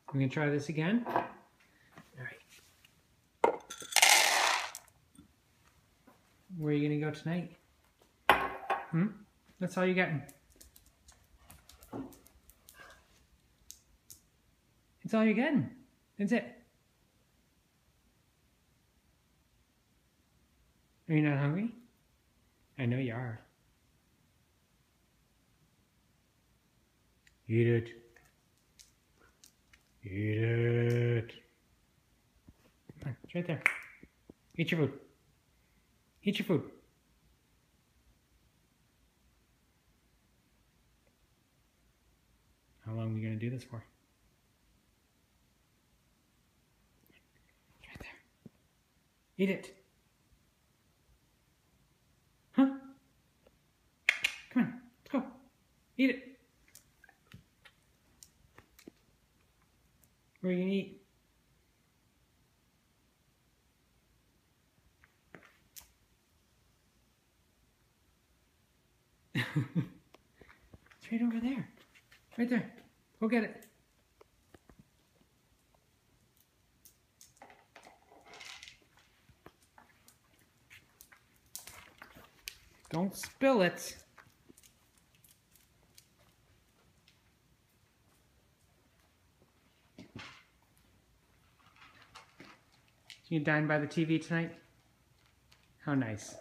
I'm gonna try this again. All right. Where are you gonna go tonight? That's all you're getting. It's all you're getting. That's it. Are you not hungry? I know you are. Eat it. Eat it. Come on, it's right there. Eat your food. Eat your food. How long are we going to do this for? It's right there. Eat it. Huh? Come on, let's go. Eat it. Where are you going to eat? It's right over there. Right there. Go get it. Don't spill it. You dine by the TV tonight? How nice.